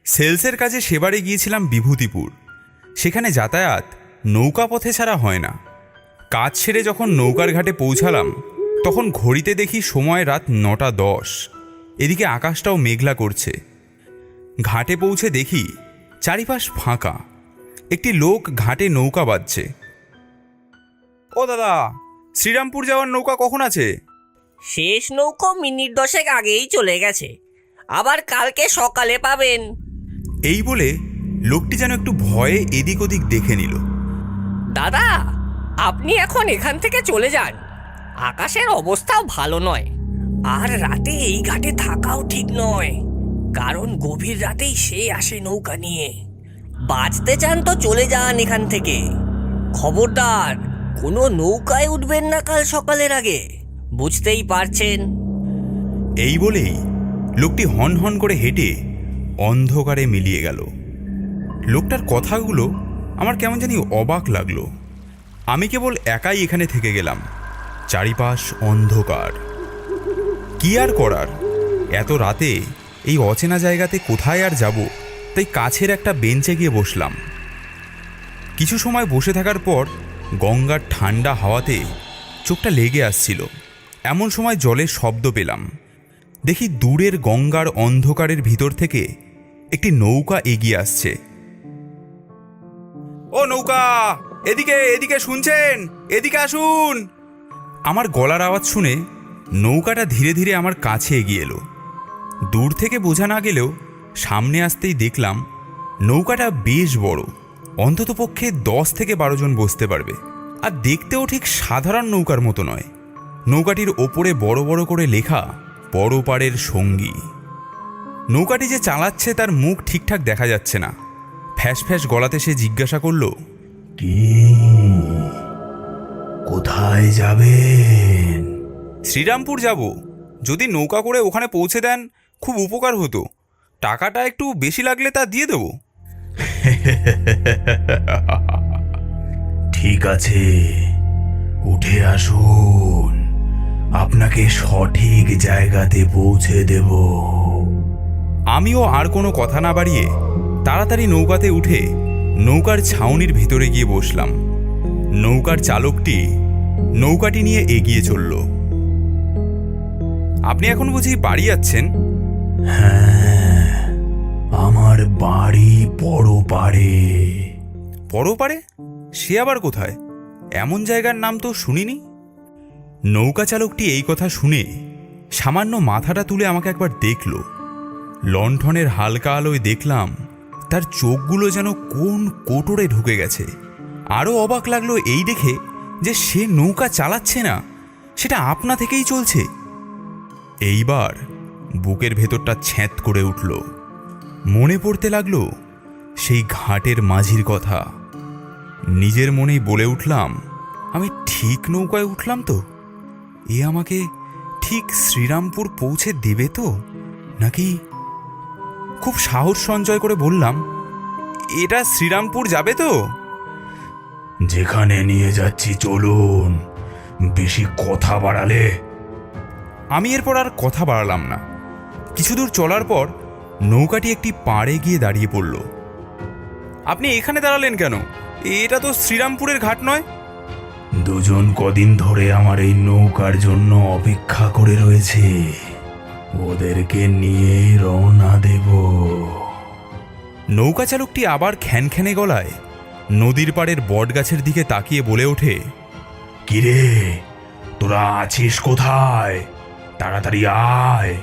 সেলসের কাজে সেবারে গিয়েছিলাম বিভূতিপুর। সেখানে যাতায়াত নৌকা পথে ছাড়া হয় না। কাজ সেরে যখন নৌকার ঘাটে পৌঁছালাম তখন ঘড়িতে দেখি সময় রাত 9:10। এদিকে আকাশটাও মেঘলা করছে। ঘাটে পৌঁছে দেখি চারিপাশ ফাঁকা। একটি লোক ঘাটে নৌকা বাঁধছে। ও দাদা, শ্রীরামপুর যাওয়ার নৌকা কখন আছে? শেষ নৌকো মিনিট 10 আগেই চলে গেছে, আবার কালকে সকালে পাবেন। এই বলে লোকটি যেন একটু ভয়ে এদিক ওদিক দেখে নিল। দাদা, আপনি এখন এখান থেকে চলে যান। আকাশের অবস্থাও ভালো নয়, আর রাতে এই ঘাটে থাকাও ঠিক নয়, কারণ গভীর রাতেই সে আসে নৌকা নিয়ে। বাঁচতে চান তো চলে যান এখান থেকে। খবরদার, কোনো নৌকায় উঠবেন না কাল সকালের আগে, বুঝতেই পারছেন। এই বলেই লোকটি হন হন করে হেঁটে অন্ধকারে মিলিয়ে গেল। লোকটার কথাগুলো আমার কেমন জানি অবাক লাগলো। আমি কেবল একাই এখানে থেকে গেলাম। চারিপাশ অন্ধকার। কি আর করার, এত রাতে এই অচেনা জায়গাতে কোথায় আর যাব? তাই কাছের একটা বেঞ্চে গিয়ে বসলাম। কিছু সময় বসে থাকার পর গঙ্গার ঠান্ডা হাওয়াতে চোখটা লেগে আসছিল। এমন সময় জলের শব্দ পেলাম। দেখি দূরের গঙ্গার অন্ধকারের ভিতর থেকে একটি নৌকা এগিয়ে আসছে। ও নৌকা, এদিকে এদিকে, শুনছেন? এদিকে আসুন। আমার গলার আওয়াজ শুনে নৌকাটা ধীরে ধীরে আমার কাছে এগিয়ে এলো। দূর থেকে বোঝা না গেলেও সামনে আসতেই দেখলাম নৌকাটা বেশ বড়, অন্ততপক্ষে 10 থেকে 12 জন বসতে পারবে। আর দেখতেও ঠিক সাধারণ নৌকার মতো নয়। নৌকাটির ওপরে বড় বড় করে লেখা পরপারের সঙ্গী। নৌকাটি যে চালাচ্ছে তার মুখ ঠিকঠাক দেখা যাচ্ছে না। ফ্যাস ফ্যাস গলাতে সে জিজ্ঞাসা করল, কি, কোথায় যাবেন? শ্রীরামপুর যাব। যদি নৌকা করে ওখানে পৌঁছে দেন খুব উপকার হতো। টাকাটা একটু বেশি লাগলে তা দিয়ে দেব। ঠিক আছে, উঠে আসুন, আপনাকে সঠিক জায়গাতে পৌঁছে দেব। আমিও আর কোনো কথা না বাড়িয়ে তাড়াতাড়ি নৌকাতে উঠে নৌকার ছাউনির ভিতরে গিয়ে বসলাম। নৌকার চালকটি নৌকাটি নিয়ে এগিয়ে চলল। আপনি এখন বুঝি বাড়ি যাচ্ছেন? হ্যাঁ, আমার বাড়ি পরপারে। পরপারে? সে আবার কোথায়? এমন জায়গার নাম তো শুনিনি। নৌকা চালকটি এই কথা শুনে সামান্য মাথাটা তুলে আমাকে একবার দেখল। লণ্ঠনের হালকা আলোয় দেখলাম তার চোখগুলো যেন কোন কোটরে ঢুকে গেছে। আরও অবাক লাগলো এই দেখে যে সে নৌকা চালাচ্ছে না, সেটা আপনা থেকেই চলছে। এইবার বুকের ভেতরটা ছ্যাঁত করে উঠল। মনে পড়তে লাগলো সেই ঘাটের মাঝির কথা। নিজের মনেই বলে উঠলাম, আমি ঠিক নৌকায় উঠলাম তো? এ আমাকে ঠিক শ্রীরামপুর পৌঁছে দেবে তো নাকি? খুব সাহস সঞ্চয় করে বললাম, এটা শ্রীরামপুর যাবে তো? যেখানে নিয়ে যাচ্ছি চলুন, বেশি কথা বাড়ালে। আমি এরপর আর কথা বাড়ালাম না। কিছু দূর চলার পর নৌকাটি একটি পাড়ে গিয়ে দাঁড়িয়ে পড়ল। আপনি এখানে দাঁড়ালেন কেন? এটা তো শ্রীরামপুরের ঘাট নয়। দুজন কদিন ধরে আমার এই নৌকার জন্য অপেক্ষা করে রয়েছে, ওদেরকে নিয়েই রওনা দেব। নৌকা চালকটি আবার খ্যানখ্যানে গলায় নদীর পাড়ের বটগাছের দিকে তাকিয়ে বলে ওঠে, কিরে, তোরা আছিস কোথায়? তাড়াতাড়ি আয়।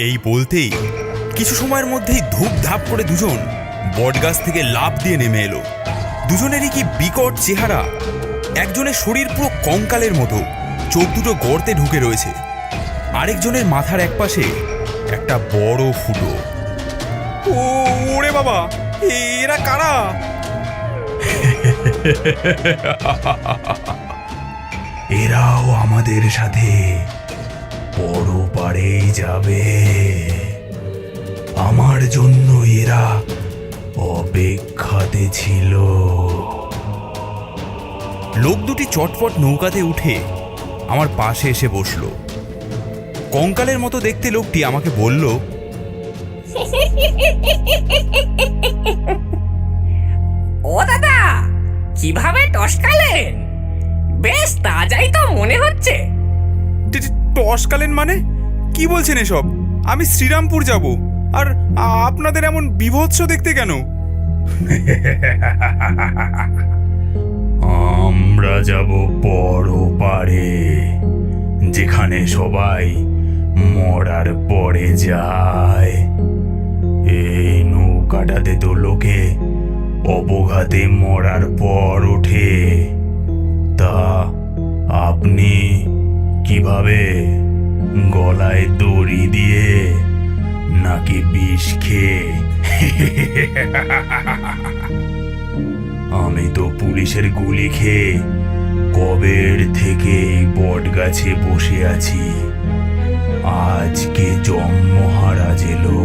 এই বলতেই কিছু সময়ের মধ্যেই ধূপ ধাপ করে দুজন বটগাছ থেকে লাফ দিয়ে নেমে এলো। দুজনেরই কি বিকট চেহারা! একজনের শরীর পুরো কঙ্কালের মতো, চোখ দুটো গর্তে ঢুকে রয়েছে। আরেকজনের মাথার একপাশে একটা বড় ফুটো। ওরে বাবা, এরা কারা? এরাও আমাদের সাথে পরপারেই যাবে। আমার জন্য এরা অপেক্ষাতে ছিল। লোক দুটি চটপট নৌকাতে উঠে আমার পাশে এসে বসল। কঙ্কালের মতো দেখতে লোকটি আমাকে বলল, ও দাদা, কিভাবে টসকালেন? বেশ তাজাই তো মনে হচ্ছে। টসকালেন মানে কি বলছেন এসব? আমি শ্রীরামপুর যাব, আর আপনাদের এমন বিভৎস দেখতে কেন? আমরা যাব পরপারে, যেখানে সবাই মরার পরে যায়। এই নৌকাটাতে তো লোকে অবঘাতে মরার পর ওঠে। তা আপনি কিভাবে? গলায় দড়ি দিয়ে নাকি বিষ খেয়ে? আমি তো পুলিশের গুলি খেয়ে কবের থেকে এই বট গাছে বসে আছি। আজকে যম মহারাজ এলো।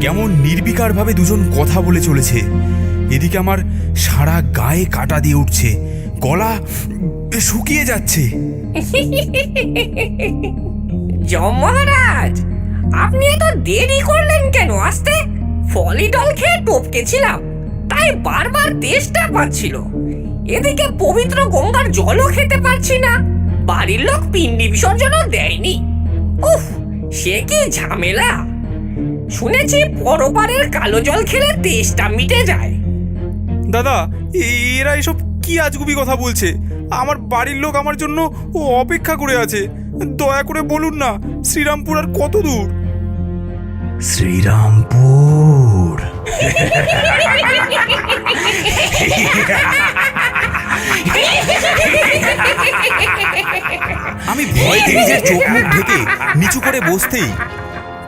কেমন নির্বিকারভাবে দুজন কথা বলে চলেছে। এদিকে আমার সারা গায়ে কাটা দিয়ে উঠছে, গলা শুকিয়ে যাচ্ছে। যম মহারাজ, আপনি এত দেরি করলেন কেন আসতে? ফলিডল খেয়ে টপকেছিলাম, তাই বারবার তেষ্টা পাচ্ছিল। এদিকে পবিত্র গঙ্গার জলও খেতে পারছি না, বাড়ির লোক পিণ্ডি বিসর্জনও দেয়নি। উফ, সে কি ঝামেলা! শুনেছি পরপারের কালো জল খেলে তেষ্টা মিটে যায়। দাদা, এরা এসব কি আজগুবি কথা বলছে? আমার বাড়ির লোক আমার জন্য অপেক্ষা করে আছে। দয়া করে বলুন না, শ্রীরামপুর আর কত দূর? শ্রীরামপুর? আমি ভয়তে নিজের চোখ মুখ ঢেকে নিচু করে বসতেই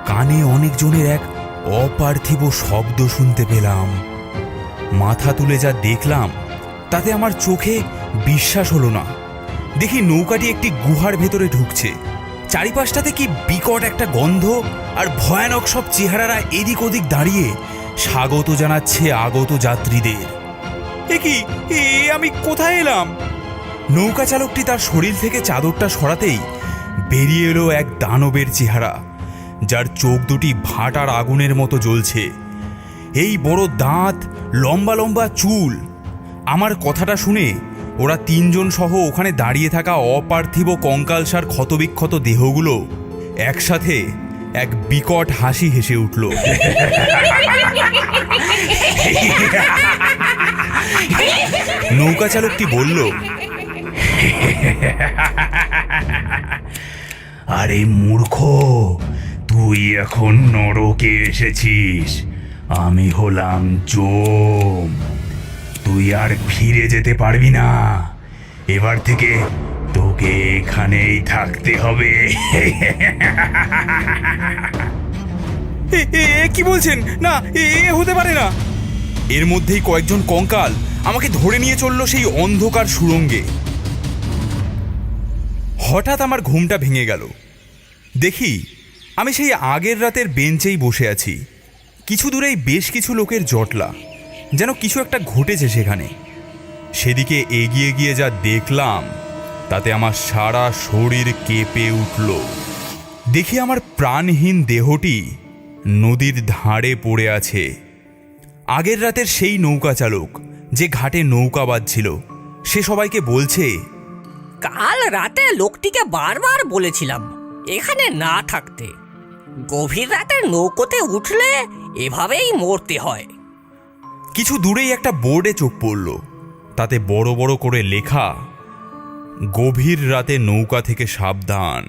কানে অনেকজনের এক অপার্থিব শব্দ শুনতে পেলাম। মাথা তুলে যা দেখলাম তাতে আমার চোখে বিশ্বাস হলো না। দেখি নৌকাটি একটি গুহার ভেতরে ঢুকছে। চারিপাশটাতে কি বিকট একটা গন্ধ, আর ভয়ানক সব চেহারারা এদিক ওদিক দাঁড়িয়ে স্বাগত জানাচ্ছে আগত যাত্রীদের। এ কি, আমি কোথায় এলাম? নৌকা চালকটি তার শরীর থেকে চাদরটা সরাতেই বেরিয়ে এলো এক দানবের চেহারা, যার চোখ দুটি ভাটার আগুনের মতো জ্বলছে। এই বড় দাঁত, লম্বা লম্বা চুল। আমার কথাটা শুনে ওরা তিনজন সহ ওখানে দাঁড়িয়ে থাকা অপার্থিব কঙ্কালসার ক্ষতবিক্ষত দেহগুলো একসাথে এক বিকট হাসি হেসে উঠল। নৌকা চালকটি বলল, আরে মূর্খ, তুই এখন নরকে এসেছিস। আমি হলাম যম। তুই আর ফিরে যেতে পারবি না। এবার থেকে তোকে এখানেই থাকতে হবে। কি বলছেন? না, হতে পারে না। এর মধ্যেই কয়েকজন কঙ্কাল আমাকে ধরে নিয়ে চলল সেই অন্ধকার সুড়ঙ্গে। হঠাৎ আমার ঘুমটা ভেঙে গেল। দেখি আমি সেই আগের রাতের বেঞ্চেই বসে আছি। কিছু দূরেই বেশ কিছু লোকের জটলা, যেন কিছু একটা ঘটেছে সেখানে। সেদিকে এগিয়ে গিয়ে যা দেখলাম তাতে আমার সারা শরীর কেঁপে উঠল। দেখি আমার প্রাণহীন দেহটি নদীর ধারে পড়ে আছে। আগের রাতের সেই নৌকা চালক যে ঘাটে নৌকা বাঁধছিল, সে সবাইকে বলছে, কাল রাতে লোকটিকে বারবার বলেছিলাম এখানে না থাকতে। গভীর রাতে নৌকোতে উঠলে এভাবেই মরতে হয়। কিছু দূরেই একটা বোর্ডে চোখ পড়ল, তাতে বড় বড় করে লেখা, গভীর রাতে নৌকা থেকে সাবধান।